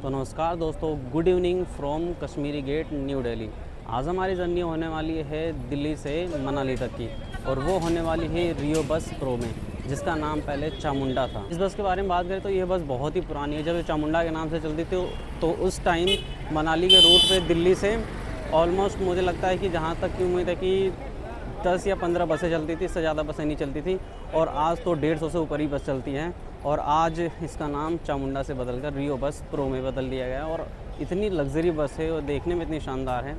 तो नमस्कार दोस्तों, good evening from Kashmiri get new Delhi. आज हमारी जर्नी होने वाली है दिल्ली से मनाली तक की, और वो होने वाली है रियो बस प्रो में, जिसका नाम पहले चामुंडा था। इस बस के बारे में बात करें तो ये बस बहुत ही पुरानी है। जब ये चामुंडा के नाम से चलती थी तो उस टाइम मनाली के रूट पे दिल्ली से ऑलमोस्ट मुझे लगता है कि जहाँ तक की उम्मीद है कि 10 या 15 बसें चलती थी, इससे ज़्यादा बसें नहीं चलती थी। और आज तो 150 से ऊपर ही बस चलती हैं, और आज इसका नाम चामुंडा से बदलकर रियो बस प्रो में बदल दिया गया। और इतनी लग्जरी बस है और देखने में इतनी शानदार है।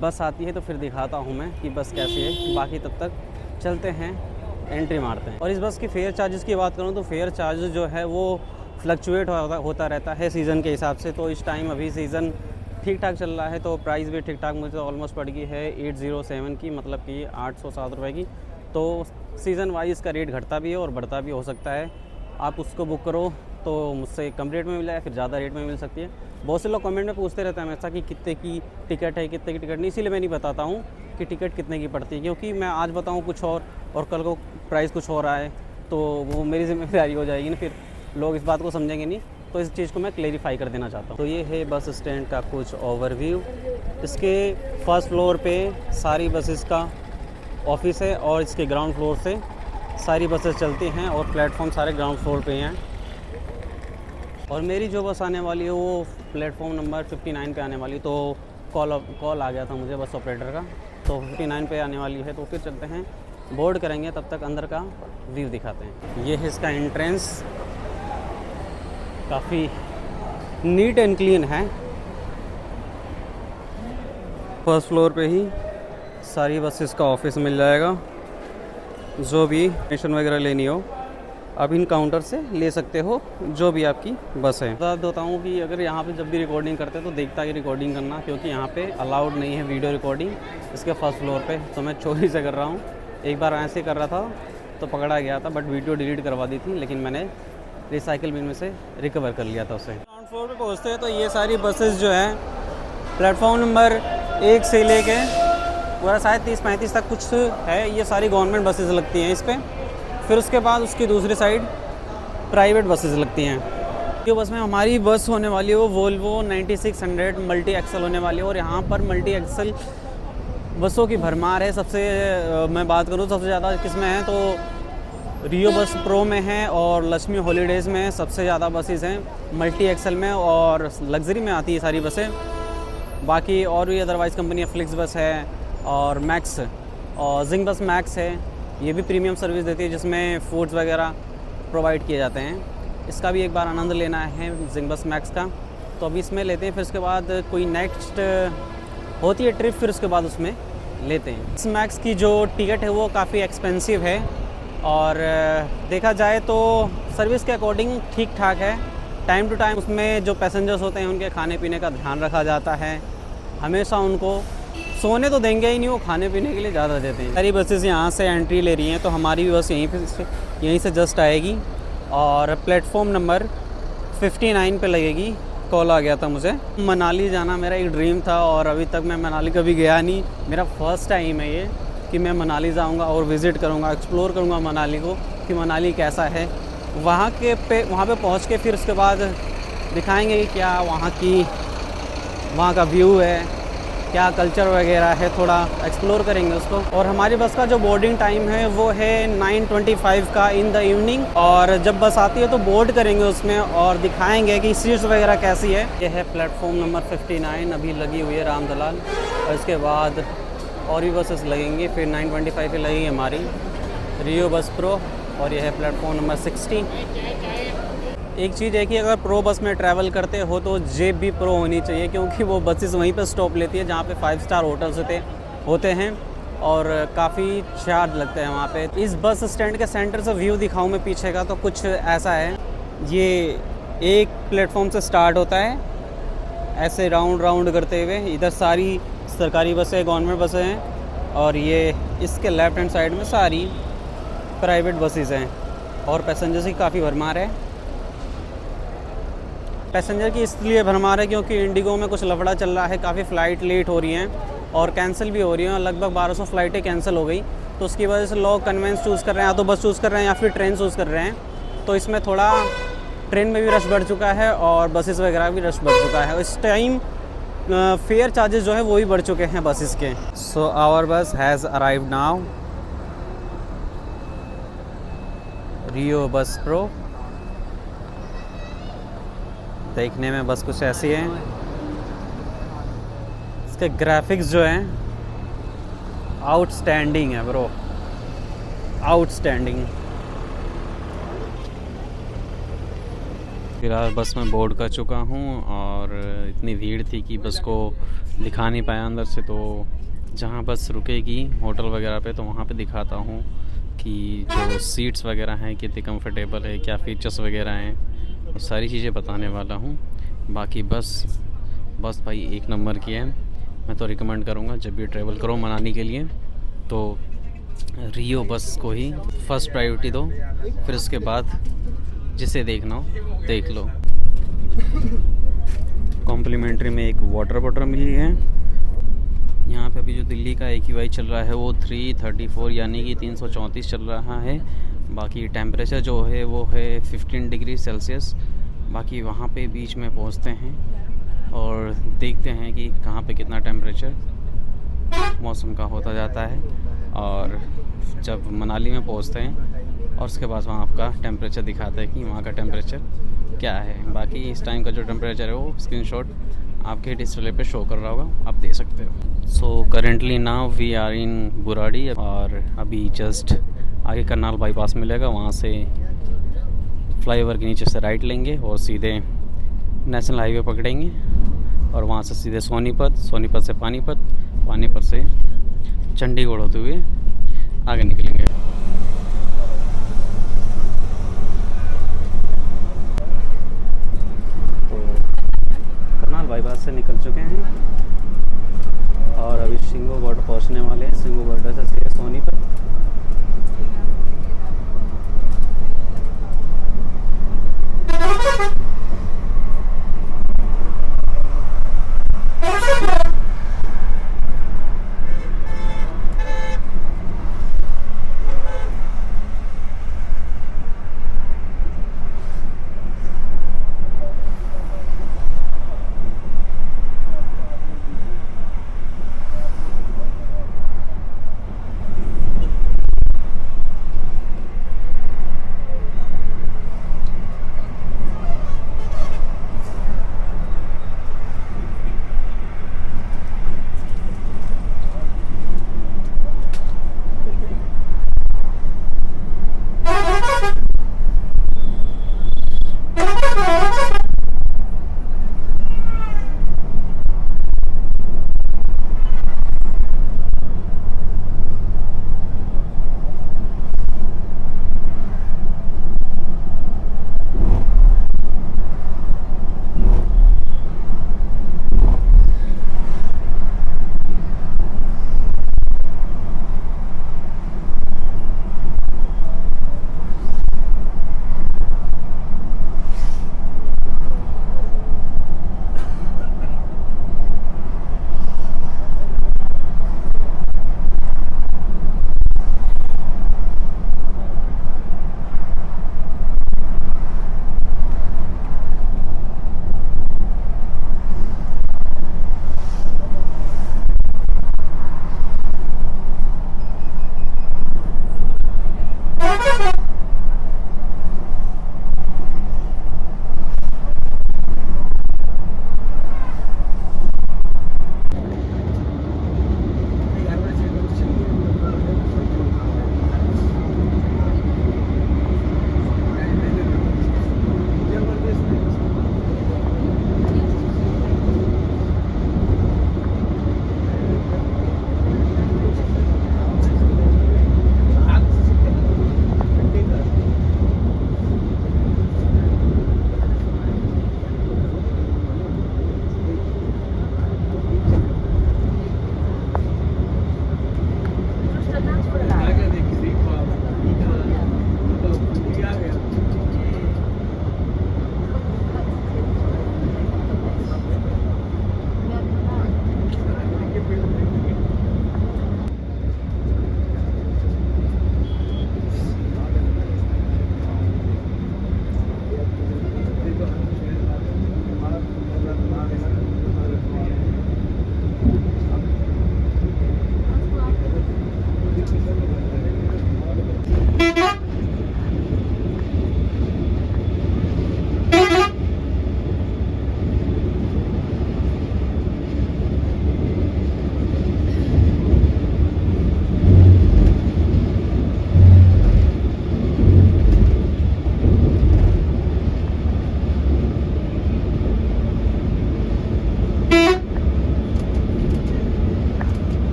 बस आती है तो फिर दिखाता हूँ मैं कि बस कैसी है। बाकी तब तक चलते हैं, एंट्री मारते हैं। और इस बस की फेयर चार्जेस की बात करूँ तो फेयर चार्जेस जो है वो फ्लक्चुएट होता रहता है सीज़न के हिसाब से। तो इस टाइम अभी सीज़न ठीक ठाक चल रहा है, तो प्राइस भी ठीक ठाक मुझे ऑलमोस्ट पड़ गई है 807 की, मतलब कि 807 रुपये की। तो सीज़न वाइज का रेट घटता भी है और बढ़ता भी हो सकता है। आप उसको बुक करो तो मुझसे कम रेट में मिला है, फिर ज़्यादा रेट में मिल सकती है। बहुत से लोग कमेंट में पूछते रहते हैं हमेशा कि कितने की टिकट है, कितने की टिकट नहीं। इसीलिए मैं नहीं बताता हूँ कि टिकट कितने की पड़ती है, क्योंकि मैं आज बताऊँ कुछ और कल को प्राइस कुछ और आए तो वो मेरी जिम्मेदारी हो जाएगी ना, फिर लोग इस बात को समझेंगे नहीं। तो इस चीज़ को मैं क्लेरिफाई कर देना चाहता हूँ। तो ये है बस स्टैंड का कुछ ओवरव्यू। इसके फर्स्ट फ्लोर पे सारी बसेस का ऑफिस है, और इसके ग्राउंड फ्लोर से सारी बसेस चलती हैं, और प्लेटफॉर्म सारे ग्राउंड फ्लोर पे हैं। और मेरी जो बस आने वाली है वो प्लेटफॉर्म नंबर 59 पे आने वाली। तो कॉल आ गया था मुझे बस ऑपरेटर का, तो 59 पे आने वाली है। तो फिर चलते हैं, बोर्ड करेंगे, तब तक अंदर का व्यू दिखाते हैं। ये है इसका एंट्रेंस, काफ़ी नीट एंड क्लीन है। फर्स्ट फ्लोर पे ही सारी बसेस का ऑफिस मिल जाएगा। जो भी इन्फॉर्मेशन वगैरह लेनी हो आप इन काउंटर से ले सकते हो, जो भी आपकी बस है। बता देता हूँ कि अगर यहाँ पे जब भी रिकॉर्डिंग करते हैं तो देखता कि रिकॉर्डिंग करना, क्योंकि यहाँ पे अलाउड नहीं है वीडियो रिकॉर्डिंग इसके फर्स्ट फ्लोर पे। तो मैं चोरी से कर रहा हूँ। एक बार ऐसे कर रहा था तो पकड़ा गया था, बट वीडियो डिलीट करवा दी थी, लेकिन मैंने रिसाइकिल बिन में से रिकवर कर लिया था उसे। ग्राउंड फ्लोर पे पहुँचते हैं तो ये सारी बसेस जो है प्लेटफॉर्म नंबर 1 से लेके पूरा शायद 30-35 तक कुछ है, ये सारी गवर्नमेंट बसेस लगती हैं इस पर। फिर उसके बाद उसकी दूसरी साइड प्राइवेट बसेस लगती हैं। जो बस में हमारी बस होने वाली है वो वोल्वो 9600 मल्टी एक्सल होने वाली है। और यहाँ पर मल्टी एक्सल बसों की भरमार है। सबसे मैं बात करूँ सबसे ज़्यादा किसमें है तो रियो बस प्रो में है, और लक्ष्मी हॉलीडेज़ में सबसे ज़्यादा बसेस हैं मल्टी एक्सल में, और लग्जरी में आती है सारी बसें। बाकी और भी अदरवाइज़ कंपनी फ्लिक्स बस है, और मैक्स और जिंग बस मैक्स है, ये भी प्रीमियम सर्विस देती है जिसमें फूड्स वगैरह प्रोवाइड किए जाते हैं। इसका भी एक बार आनंद लेना है जिंग बस मैक्स का, तो अभी इसमें लेते हैं। फिर उसके बाद कोई नेक्स्ट होती है ट्रिप, फिर उसके बाद उसमें लेते हैं। इस मैक्स की जो टिकट है वो काफ़ी एक्सपेंसिव है, और देखा जाए तो सर्विस के अकॉर्डिंग ठीक ठाक है। टाइम टू टाइम उसमें जो पैसेंजर्स होते हैं उनके खाने पीने का ध्यान रखा जाता है। हमेशा उनको सोने तो देंगे ही नहीं, वो खाने पीने के लिए ज़्यादा देते हैं। सारी बसेस यहाँ से एंट्री ले रही हैं, तो हमारी भी बस यहीं से जस्ट आएगी, और प्लेटफॉर्म नंबर 59 पे लगेगी। कॉल आ गया था मुझे। मनाली जाना मेरा एक ड्रीम था, और अभी तक मैं मनाली कभी गया नहीं। मेरा फर्स्ट टाइम है ये कि मैं मनाली जाऊंगा और विज़िट करूंगा, एक्सप्लोर करूंगा मनाली को, कि मनाली कैसा है। वहाँ पे पहुँच के फिर उसके बाद दिखाएंगे कि क्या वहाँ का व्यू है, क्या कल्चर वगैरह है, थोड़ा एक्सप्लोर करेंगे उसको। और हमारी बस का जो बोर्डिंग टाइम है वो है 9:25 का इन द इवनिंग, और जब बस आती है तो बोर्ड करेंगे उसमें और दिखाएंगे कि सीट्स वगैरह कैसी है। ये है प्लेटफॉर्म नंबर 59 अभी लगी हुई है रामदलाल, और इसके बाद और भी बसेस लगेंगी। फिर 9:25 पे लगेगी हमारी रियो बस प्रो, और यह है प्लेटफॉर्म नंबर 60। एक चीज़ है कि अगर प्रो बस में ट्रैवल करते हो तो जेब भी प्रो होनी चाहिए, क्योंकि वो बसेस वहीं पर स्टॉप लेती है जहाँ पे 5 स्टार होटल्स होते हैं, और काफ़ी चार्ज लगते हैं वहाँ पे। इस बस स्टैंड के सेंटर से व्यू दिखाऊँ मैं पीछे का, तो कुछ ऐसा है। ये एक प्लेटफॉर्म से स्टार्ट होता है ऐसे राउंड करते हुए, इधर सारी सरकारी बसें, गवर्नमेंट बसें हैं, और ये इसके लेफ़्ट हैंड साइड में सारी प्राइवेट बसेस हैं। और पैसेंजर्स की काफ़ी भरमार है। पैसेंजर की इसलिए भरमार है क्योंकि इंडिगो में कुछ लफड़ा चल रहा है, काफ़ी फ़्लाइट लेट हो रही हैं और कैंसिल भी हो रही हैं। लगभग 1200 फ़्लाइटें कैंसिल हो गई, तो उसकी वजह से लोग कन्वेंस चूज़ कर रहे हैं, या तो बस चूज़ कर रहे हैं या फिर ट्रेन चूज़ कर रहे हैं। तो इसमें थोड़ा ट्रेन में भी रश बढ़ चुका है और बसेस वगैरह भी रश बढ़ चुका है। इस टाइम फेयर चार्जेस जो है वो भी बढ़ चुके हैं बसेस के। सो आवर बस हैज़ अराइव्ड नाउ, रियो बस प्रो। देखने में बस कुछ ऐसी है। इसके ग्राफिक्स जो हैं आउटस्टैंडिंग है ब्रो, आउटस्टैंडिंग। फिलहाल बस में बोर्ड कर चुका हूँ और इतनी भीड़ थी कि बस को दिखा नहीं पाया अंदर से। तो जहाँ बस रुकेगी होटल वगैरह पे, तो वहाँ पे दिखाता हूँ कि जो सीट्स वगैरह हैं कितनी कंफर्टेबल है, क्या फीचर्स वगैरह हैं, वो सारी चीज़ें बताने वाला हूँ। बाकी बस भाई एक नंबर की है। मैं तो रिकमेंड करूँगा जब भी ट्रैवल करो मनाली के लिए तो रियो बस को ही फर्स्ट प्रायोरिटी दो, फिर उसके बाद जिसे देखना हो देख लो। कॉम्प्लीमेंट्री में एक वाटर बॉटल मिली है। यहाँ पे अभी जो दिल्ली का AQI चल रहा है वो 334 यानी कि 334 चल रहा है। बाकी टेम्परेचर जो है वो है 15 डिग्री सेल्सियस। बाकी वहाँ पे बीच में पहुँचते हैं और देखते हैं कि कहाँ पे कितना टेम्परेचर मौसम का होता जाता है। और जब मनाली में पहुँचते हैं और उसके बाद वहाँ आपका टेम्परेचर दिखाता है कि वहाँ का टेम्परेचर क्या है। बाकी इस टाइम का जो टेम्परेचर है वो स्क्रीनशॉट आपके डिस्प्ले पे शो कर रहा होगा, आप दे सकते हो। So currently now we are in Burari और अभी जस्ट आगे करनाल बाईपास मिलेगा, वहाँ से फ्लाईओवर के नीचे से राइट लेंगे और सीधे नेशनल हाईवे पकड़ेंगे और वहाँ से सीधे सोनीपत, सोनीपत से पानीपत, पानीपत से चंडीगढ़ होते हुए आगे निकलेंगे। बाईपास से निकल चुके हैं और अभी शिंगो बॉर्डर पहुंचने वाले हैं। शिंगो बॉर्डर से सीधे सोनीपत।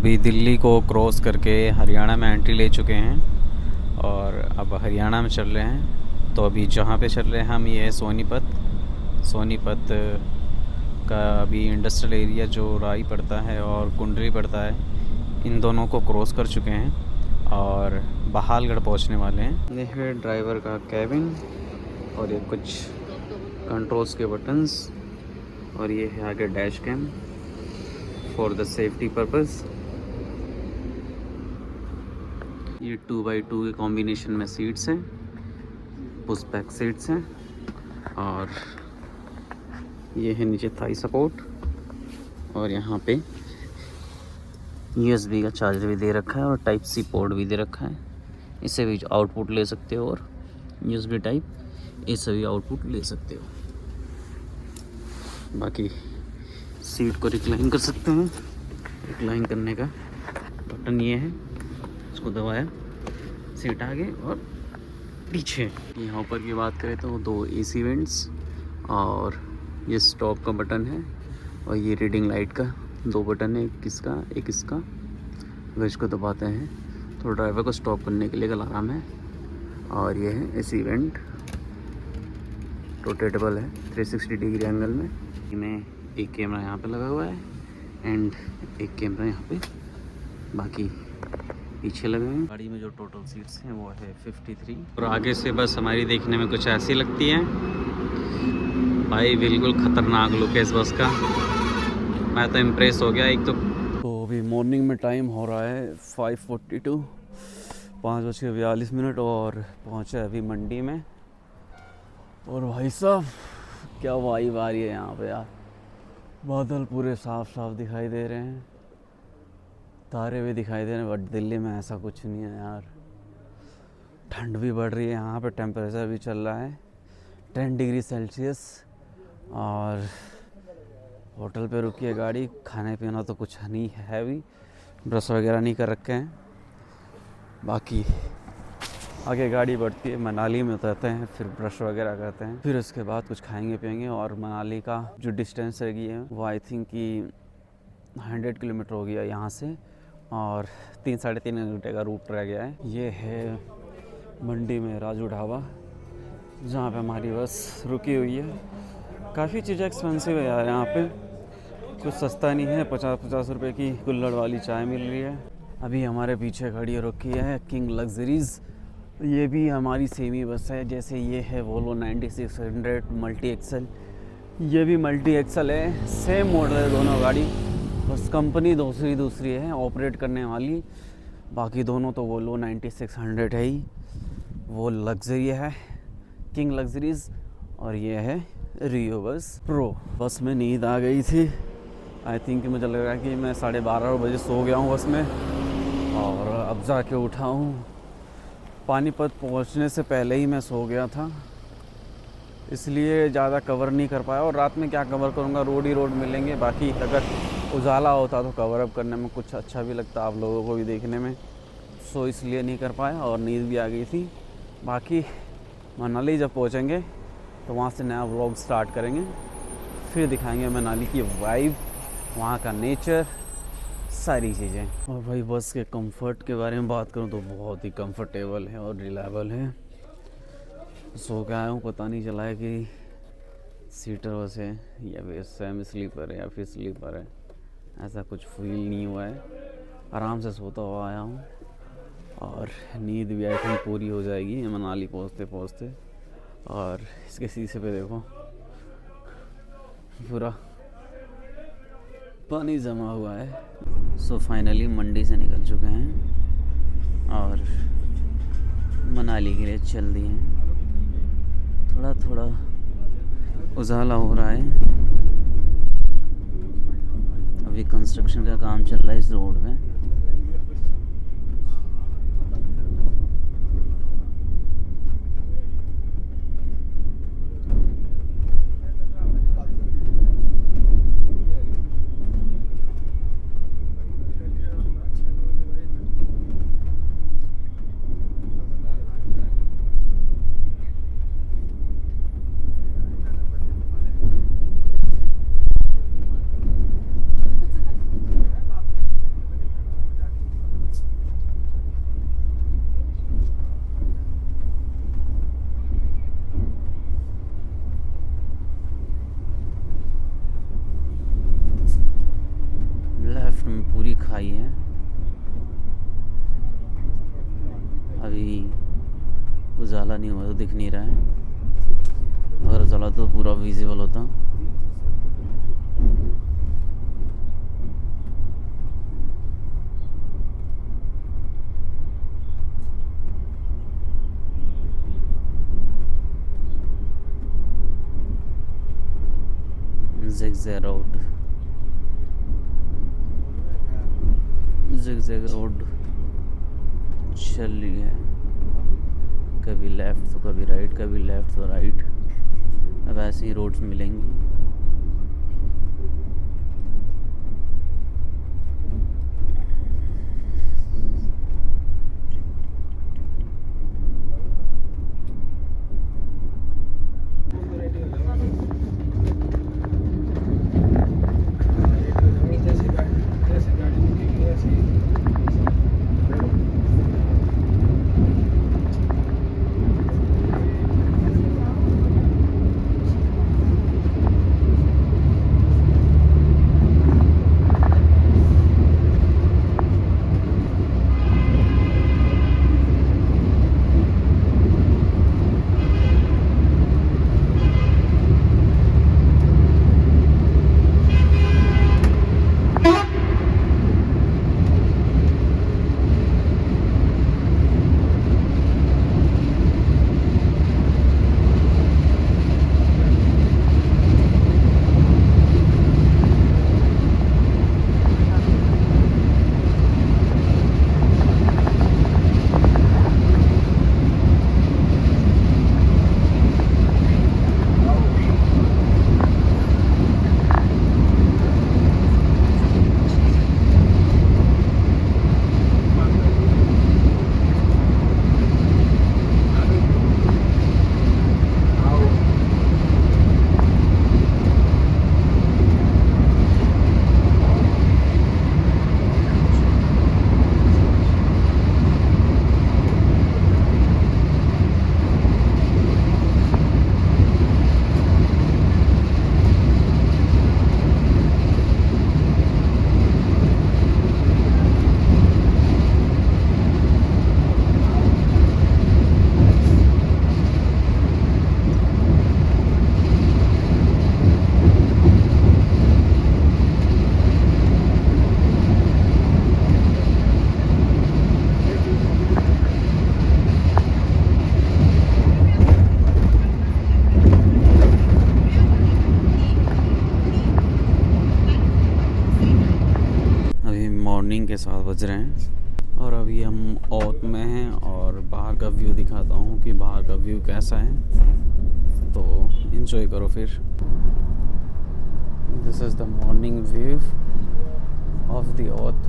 अभी दिल्ली को क्रॉस करके हरियाणा में एंट्री ले चुके हैं और अब हरियाणा में चल रहे हैं। तो अभी जहाँ पे चल रहे हैं हम, ये है सोनीपत का अभी इंडस्ट्रियल एरिया जो राई पड़ता है और कुंडली पड़ता है, इन दोनों को क्रॉस कर चुके हैं और बहालगढ़ पहुँचने वाले हैं। ये है ड्राइवर का कैबिन और ये कुछ कंट्रोल्स के बटन्स और ये है आगे dash cam for the safety purpose. ये 2x2 के कॉम्बिनेशन में सीट्स हैं, पुश बैक सीट्स हैं और ये है नीचे थाई सपोर्ट और यहाँ पे USB का चार्जर भी दे रखा है और टाइप C पोर्ट भी दे रखा है। इससे भी आउटपुट ले सकते हो और USB टाइप, इससे भी आउटपुट ले सकते हो। बाकी सीट को रिक्लाइन कर सकते हैं। रिक्लाइन करने का बटन ये है, इसको दबाया सीट आगे और पीछे। यहाँ ऊपर की बात करें तो 2 AC वेंट्स और ये स्टॉप का बटन है और ये रीडिंग लाइट का 2 बटन है, एक इसका एक इसका। अगर इसको दबाते हैं तो ड्राइवर को स्टॉप करने के लिए अलार्म है। और ये है AC वेंट, रोटेटेबल है 360 डिग्री एंगल में एक कैमरा यहाँ पे लगा हुआ है एंड एक कैमरा यहाँ पे बाकी पीछे लगे हुए हैं। गाड़ी में जो टोटल सीट्स हैं वो है 53 और आगे से बस हमारी देखने में कुछ ऐसी लगती है। भाई बिल्कुल ख़तरनाक लुक है इस बस का, मैं तो इम्प्रेस हो गया। एक तो अभी मॉर्निंग में टाइम हो रहा है 5:42, 5:42 और पहुँचे अभी मंडी में। और भाई साहब क्या वाइब आ रही है यहाँ पे यार, बादल पूरे साफ साफ दिखाई दे रहे हैं, तारे भी दिखाई दे रहे हैं। बट दिल्ली में ऐसा कुछ नहीं है यार, ठंड भी बढ़ रही है। यहाँ पे टेम्परेचर भी चल रहा है 10 डिग्री सेल्सियस और होटल पे रुकी है गाड़ी। खाने पीना तो कुछ नहीं है, भी ब्रश वगैरह नहीं कर रखे हैं। बाकी आगे गाड़ी बढ़ती है, मनाली में उतरते हैं, फिर ब्रश वगैरह करते हैं, फिर उसके बाद कुछ खाएंगे पिएंगे। और मनाली का जो डिस्टेंस रह गई है वो आई थिंक कि 100 किलोमीटर हो गया यहाँ से और 3-3.5 घंटे का रूट रह गया है। ये है मंडी में राजू ढाबा जहाँ पे हमारी बस रुकी हुई है। काफ़ी चीज़ें एक्सपेंसिव है यार यहाँ पे, कुछ सस्ता नहीं है। 50-50 रुपये की कुल्हड़ वाली चाय मिल रही है। अभी हमारे पीछे खड़ी रखी है किंग लग्जरीज़, ये भी हमारी सेमी बस है। जैसे ये है वोल्वो 9600 मल्टी एक्सल, ये भी मल्टी एक्सल है, सेम मॉडल है दोनों गाड़ी, बस कंपनी दूसरी है ऑपरेट करने वाली। बाकी दोनों तो वोल्वो 9600 है ही। वो लग्जरी है किंग लग्जरीज़ और ये है रियो बस प्रो। बस में नींद आ गई थी, आई थिंक मुझे लग रहा है कि मैं 12:30 बजे सो गया हूँ बस में और अब जाके उठा हूँ। पानीपत पहुंचने से पहले ही मैं सो गया था, इसलिए ज़्यादा कवर नहीं कर पाया। और रात में क्या कवर करूंगा, रोड ही रोड मिलेंगे। बाकी अगर उजाला होता तो कवर अप करने में कुछ अच्छा भी लगता आप लोगों को भी देखने में, सो इसलिए नहीं कर पाया और नींद भी आ गई थी। बाकी मनाली जब पहुंचेंगे तो वहाँ से नया व्लॉग स्टार्ट करेंगे, फिर दिखाएंगे मनाली की वाइब, वहाँ का नेचर, सारी चीज़ें। और भाई बस के कंफर्ट के बारे में बात करूँ तो बहुत ही कंफर्टेबल है और रिलायबल है। सो के आया हूँ, पता नहीं चला है कि सीटर बस है या फिर सेमी स्लीपर है या फिर स्लीपर है, ऐसा कुछ फील नहीं हुआ है। आराम से सोता हुआ आया हूँ और नींद भी आई थिंक पूरी हो जाएगी मनाली पहुँचते पहुँचते। और इसके शीशे पे देखो पूरा पानी जमा हुआ है। सो फाइनली मंडी से निकल चुके हैं और मनाली के लिए चल दिए हैं। थोड़ा थोड़ा उजाला हो रहा है, अभी कंस्ट्रक्शन का काम चल रहा है इस रोड में। खाई है। अभी उजाला नहीं हुआ तो दिख नहीं रहा है, अगर उजाला तो पूरा विजिबल होता। ज़िगज़ैग रोड, ज़िगज़ैग रोड चल रही है, कभी लेफ़्ट तो कभी राइट, कभी लेफ़्ट तो राइट। अब ऐसे ही रोड्स मिलेंगी। मॉर्निंग के 7 बज रहे हैं और अभी हम औत में हैं और बाहर का व्यू दिखाता हूँ कि बाहर का व्यू कैसा है, तो एंजॉय करो फिर। This is the morning view of the औत।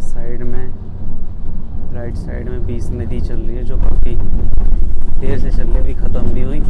साइड में राइट साइड में बीस नदी चल रही है जो काफ़ी देर से चल रही है, अभी ख़त्म नहीं हुई।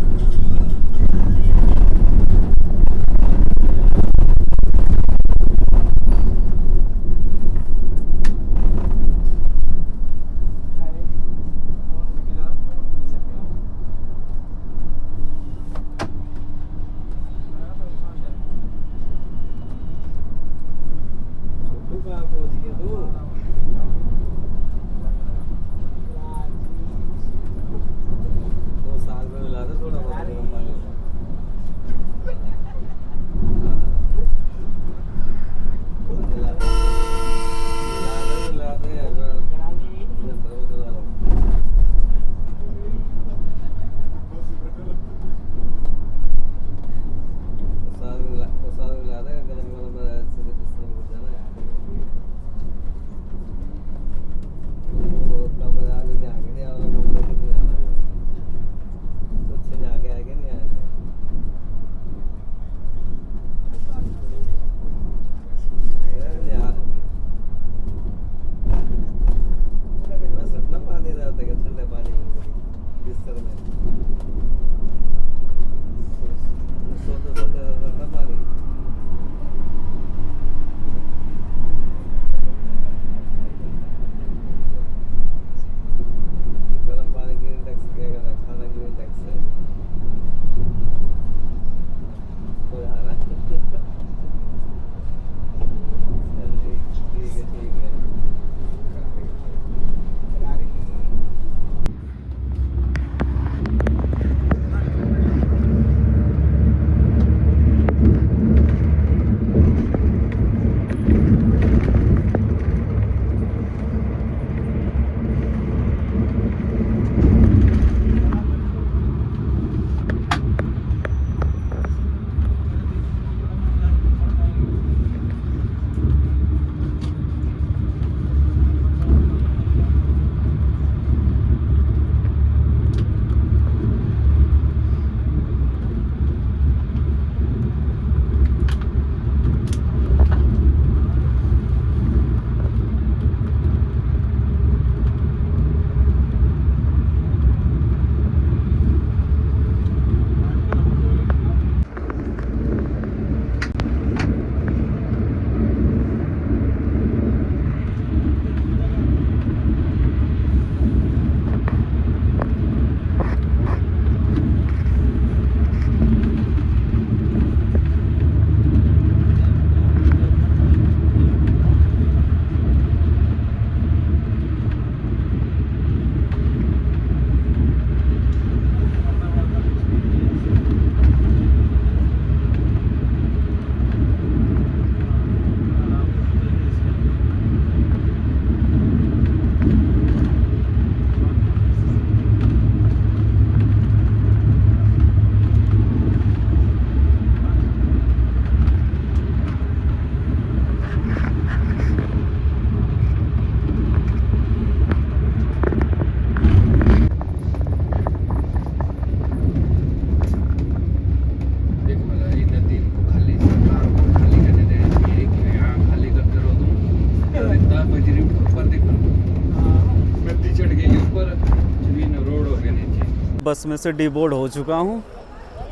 बस में से डिबोर्ड हो चुका हूँ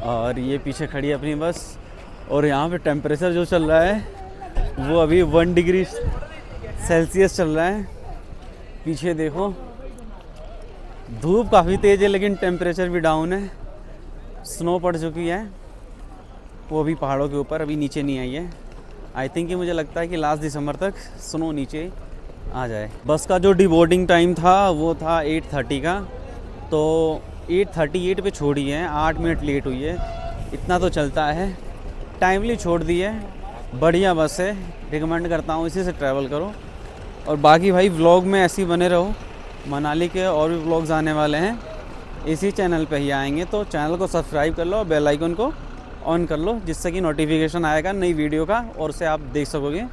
और ये पीछे खड़ी है अपनी बस। और यहाँ पे टेम्परेचर जो चल रहा है वो अभी 1 डिग्री सेल्सियस चल रहा है। पीछे देखो, धूप काफ़ी तेज़ है लेकिन टेम्परेचर भी डाउन है। स्नो पड़ चुकी है, वो भी पहाड़ों के ऊपर, अभी नीचे नहीं आई है। आई थिंक कि मुझे लगता है कि लास्ट दिसंबर तक स्नो नीचे आ जाए। बस का जो डिबोर्डिंग टाइम था वो था 8:30 का, तो 8:38 पे छोड़ी है, 8 मिनट लेट हुई है। इतना तो चलता है, टाइमली छोड़ दी है। बढ़िया बस है, रिकमेंड करता हूँ इसी से ट्रैवल करो। और बाकी भाई व्लॉग में ऐसे ही बने रहो। मनाली के और भी व्लॉग्स आने वाले हैं, इसी चैनल पे ही आएंगे, तो चैनल को सब्सक्राइब कर लो और बेल आइकन को ऑन कर लो, जिससे कि नोटिफिकेशन आएगा नई वीडियो का और उसे आप देख सकोगे।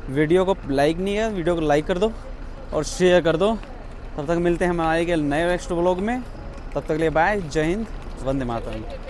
वीडियो को लाइक नहीं है, वीडियो को लाइक कर दो और शेयर कर दो। तब तक मिलते हैं हमारे के नए नेक्स्ट व्लॉग में। तब तक के लिए बाय, जय हिंद, वंदे मातरम।